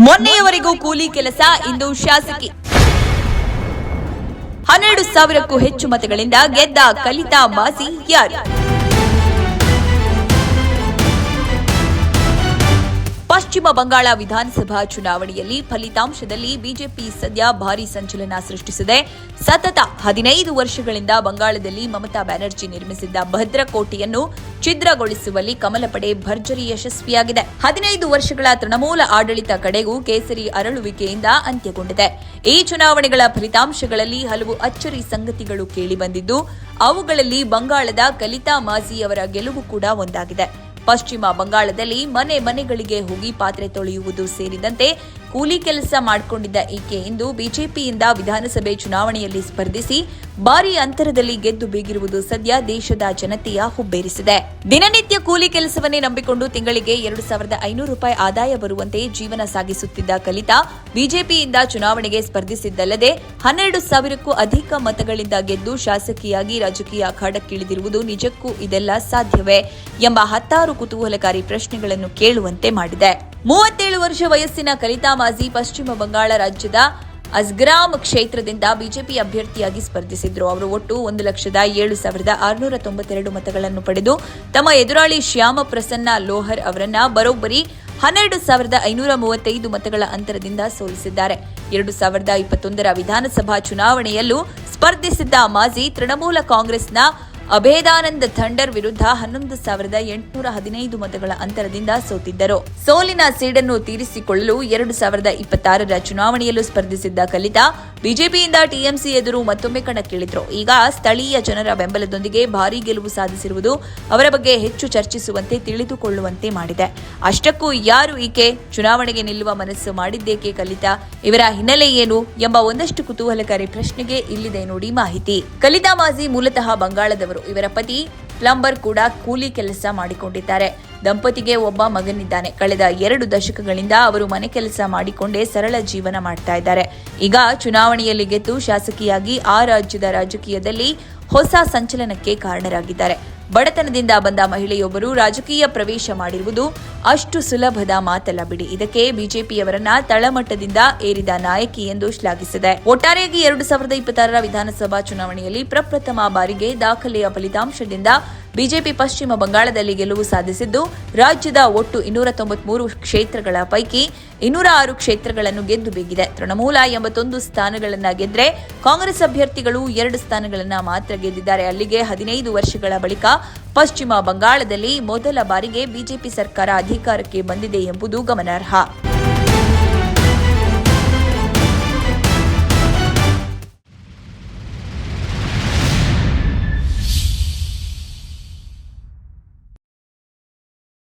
ಮೊನ್ನೆಯವರೆಗೂ ಕೂಲಿ ಕೆಲಸ, ಇಂದು ಶಾಸಕಿ. 12,000ಕ್ಕೂ ಹೆಚ್ಚು ಮತಗಳಿಂದ ಗೆದ್ದ ಕಲಿತಾ ಮಾಜಿ ಯಾರು? ಪಶ್ಚಿಮ ಬಂಗಾಳ ವಿಧಾನಸಭಾ ಚುನಾವಣೆಯಲ್ಲಿ ಫಲಿತಾಂಶದಲ್ಲಿ ಬಿಜೆಪಿ ಸದ್ಯ ಭಾರೀ ಸಂಚಲನ ಸೃಷ್ಟಿಸಿದೆ. ಸತತ 15 ವರ್ಷಗಳಿಂದ ಬಂಗಾಳದಲ್ಲಿ ಮಮತಾ ಬ್ಯಾನರ್ಜಿ ನಿರ್ಮಿಸಿದ್ದ ಭದ್ರಕೋಟೆಯನ್ನು ಛಿದ್ರಗೊಳಿಸುವಲ್ಲಿ ಕಮಲ ಪಡೆ ಭರ್ಜರಿ ಯಶಸ್ವಿಯಾಗಿದೆ. 15 ವರ್ಷಗಳ ತೃಣಮೂಲ ಆಡಳಿತ ಕಡೆಗೂ ಕೇಸರಿ ಅರಳುವಿಕೆಯಿಂದ ಅಂತ್ಯಗೊಂಡಿದೆ. ಈ ಚುನಾವಣೆಗಳ ಫಲಿತಾಂಶಗಳಲ್ಲಿ ಹಲವು ಅಚ್ಚರಿ ಸಂಗತಿಗಳು ಕೇಳಿಬಂದಿದ್ದು, ಅವುಗಳಲ್ಲಿ ಬಂಗಾಳದ ಕಲಿತಾ ಮಾಜಿ ಅವರ ಗೆಲುವು ಕೂಡ ಒಂದಾಗಿದೆ. ಪಶ್ಚಿಮ ಬಂಗಾಳದಲ್ಲಿ ಮನೆಗಳಿಗೆ ಹೋಗಿ ಪಾತ್ರೆ ತೊಳೆಯುವುದು ಸೇರಿದಂತೆ ಕೂಲಿ ಕೆಲಸ ಮಾಡಿಕೊಂಡಿದ್ದ ಈಕೆ ಇಂದು ಬಿಜೆಪಿಯಿಂದ ವಿಧಾನಸಭೆ ಚುನಾವಣೆಯಲ್ಲಿ ಸ್ಪರ್ಧಿಸಿ ಭಾರೀ ಅಂತರದಲ್ಲಿ ಗೆದ್ದು ಬೀಗಿರುವುದು ಸದ್ಯ ದೇಶದ ಜನತೆಯ ಹುಬ್ಬೇರಿಸಿದೆ. ದಿನನಿತ್ಯ ಕೂಲಿ ಕೆಲಸವನ್ನೇ ನಂಬಿಕೊಂಡು ತಿಂಗಳಿಗೆ 2,500 ರೂಪಾಯಿ ಆದಾಯ ಬರುವಂತೆ ಜೀವನ ಸಾಗಿಸುತ್ತಿದ್ದ ಕಲಿತಾ ಬಿಜೆಪಿಯಿಂದ ಚುನಾವಣೆಗೆ ಸ್ಪರ್ಧಿಸಿದ್ದಲ್ಲದೆ 12,000ಕ್ಕೂ ಅಧಿಕ ಮತಗಳಿಂದ ಗೆದ್ದು ಶಾಸಕಿಯಾಗಿ ರಾಜಕೀಯ ಅಖಾಡಕ್ಕಿಳಿದಿರುವುದು ನಿಜಕ್ಕೂ ಇದೆಲ್ಲ ಸಾಧ್ಯವೇ ಎಂಬ 10 ಕುತೂಹಲಕಾರಿ ಪ್ರಶ್ನೆಗಳನ್ನು ಕೇಳುವಂತೆ ಮಾಡಿದೆ. 37 ವರ್ಷ ವಯಸ್ಸಿನ ಕಲಿತಾ ಮಾಜಿ ಪಶ್ಚಿಮ ಬಂಗಾಳ ರಾಜ್ಯದ ಅಸ್ಗ್ರಾಮ್ ಕ್ಷೇತ್ರದಿಂದ ಬಿಜೆಪಿ ಅಭ್ಯರ್ಥಿಯಾಗಿ ಸ್ಪರ್ಧಿಸಿದ್ರು. ಅವರು ಒಟ್ಟು 1,07,692 ಮತಗಳನ್ನು ಪಡೆದು ತಮ್ಮ ಎದುರಾಳಿ ಶ್ಯಾಮ ಪ್ರಸನ್ನ ಲೋಹರ್ ಅವರನ್ನ ಬರೋಬ್ಬರಿ 12,535 ಮತಗಳ ಅಂತರದಿಂದ ಸೋಲಿಸಿದ್ದಾರೆ. 2021ರ ವಿಧಾನಸಭಾ ಚುನಾವಣೆಯಲ್ಲೂ ಸ್ಪರ್ಧಿಸಿದ್ದ ಮಾಜಿ ತೃಣಮೂಲ ಕಾಂಗ್ರೆಸ್ನ ಅಭೇದಾನಂದ ಥಂಡರ್ ವಿರುದ್ಧ 11,815 ಮತಗಳ ಅಂತರದಿಂದ ಸೋತಿದ್ದರು. ಸೋಲಿನ ಸೇಡನ್ನು ತೀರಿಸಿಕೊಳ್ಳಲು 2026ರ ಚುನಾವಣೆಯಲ್ಲೂ ಸ್ಪರ್ಧಿಸಿದ್ದ ಕಲಿತಾ ಬಿಜೆಪಿಯಿಂದ ಟಿಎಂಸಿ ಎದುರು ಮತ್ತೊಮ್ಮೆ ಕಣಕ್ಕಿಳಿದ್ರು. ಈಗ ಸ್ಥಳೀಯ ಜನರ ಬೆಂಬಲದೊಂದಿಗೆ ಭಾರೀ ಗೆಲುವು ಸಾಧಿಸಿರುವುದು ಅವರ ಬಗ್ಗೆ ಹೆಚ್ಚು ಚರ್ಚಿಸುವಂತೆ, ತಿಳಿದುಕೊಳ್ಳುವಂತೆ ಮಾಡಿದೆ. ಅಷ್ಟಕ್ಕೂ ಯಾರು ಈಕೆ? ಚುನಾವಣೆಗೆ ನಿಲ್ಲುವ ಮನಸ್ಸು ಮಾಡಿದ್ದೇಕೆ ಕಲಿತಾ? ಇವರ ಹಿನ್ನೆಲೆ ಏನು ಎಂಬ ಒಂದಷ್ಟು ಕುತೂಹಲಕಾರಿ ಪ್ರಶ್ನೆಗೆ ಇಲ್ಲಿದೆ ನೋಡಿ ಮಾಹಿತಿ. ಕಲಿತಾ ಮಾಜಿ ಮೂಲತಃ ಬಂಗಾಳದವರು. ಇವರ ಪತಿ ಪ್ಲಂಬರ್ ಕೂಡ ಕೂಲಿ ಕೆಲಸ ಮಾಡಿಕೊಂಡಿದ್ದಾರೆ. ದಂಪತಿಗೆ ಒಬ್ಬ ಮಗನಿದ್ದಾನೆ. ಕಳೆದ 2 ದಶಕಗಳಿಂದ ಅವರು ಮನೆ ಕೆಲಸ ಮಾಡಿಕೊಂಡೇ ಸರಳ ಜೀವನ ಮಾಡ್ತಾ ಇದ್ದಾರೆ. ಈಗ ಚುನಾವಣೆಯಲ್ಲಿ ಗೆದ್ದು ಶಾಸಕಿಯಾಗಿ ಆ ರಾಜ್ಯದ ರಾಜಕೀಯದಲ್ಲಿ ಹೊಸ ಸಂಚಲನಕ್ಕೆ ಕಾರಣರಾಗಿದ್ದಾರೆ. ಬಡತನದಿಂದ ಬಂದ ಮಹಿಳೆಯೊಬ್ಬರು ರಾಜಕೀಯ ಪ್ರವೇಶ ಮಾಡಿರುವುದು ಅಷ್ಟು ಸುಲಭದ ಮಾತಲ್ಲ ಬಿಡಿ. ಇದಕ್ಕೆ ಬಿಜೆಪಿಯವರನ್ನ ತಳಮಟ್ಟದಿಂದ ಏರಿದ ನಾಯಕಿ ಎಂದು ಶ್ಲಾಘಿಸಿದೆ. ಒಟ್ಟಾರೆಯಾಗಿ 2026ರ ವಿಧಾನಸಭಾ ಚುನಾವಣೆಯಲ್ಲಿ ಪ್ರಪ್ರಥಮ ಬಾರಿಗೆ ದಾಖಲೆಯ ಫಲಿತಾಂಶದಿಂದ ಬಿಜೆಪಿ ಪಶ್ಚಿಮ ಬಂಗಾಳದಲ್ಲಿ ಗೆಲುವು ಸಾಧಿಸಿದ್ದು, ರಾಜ್ಯದ ಒಟ್ಟು 293 ಕ್ಷೇತ್ರಗಳ ಪೈಕಿ 206 ಕ್ಷೇತ್ರಗಳನ್ನು ಗೆದ್ದು ಬೀಗಿದೆ. ತೃಣಮೂಲ 81 ಸ್ಥಾನಗಳನ್ನು ಗೆದ್ರೆ ಕಾಂಗ್ರೆಸ್ ಅಭ್ಯರ್ಥಿಗಳು 2 ಸ್ಥಾನಗಳನ್ನು ಮಾತ್ರ ಗೆದ್ದಿದ್ದಾರೆ. ಅಲ್ಲಿಗೆ 15 ವರ್ಷಗಳ ಬಳಿಕ ಪಶ್ಚಿಮ ಬಂಗಾಳದಲ್ಲಿ ಮೊದಲ ಬಾರಿಗೆ ಬಿಜೆಪಿ ಸರ್ಕಾರ ಅಧಿಕಾರಕ್ಕೆ ಬಂದಿದೆ ಎಂಬುದು ಗಮನಾರ್ಹ.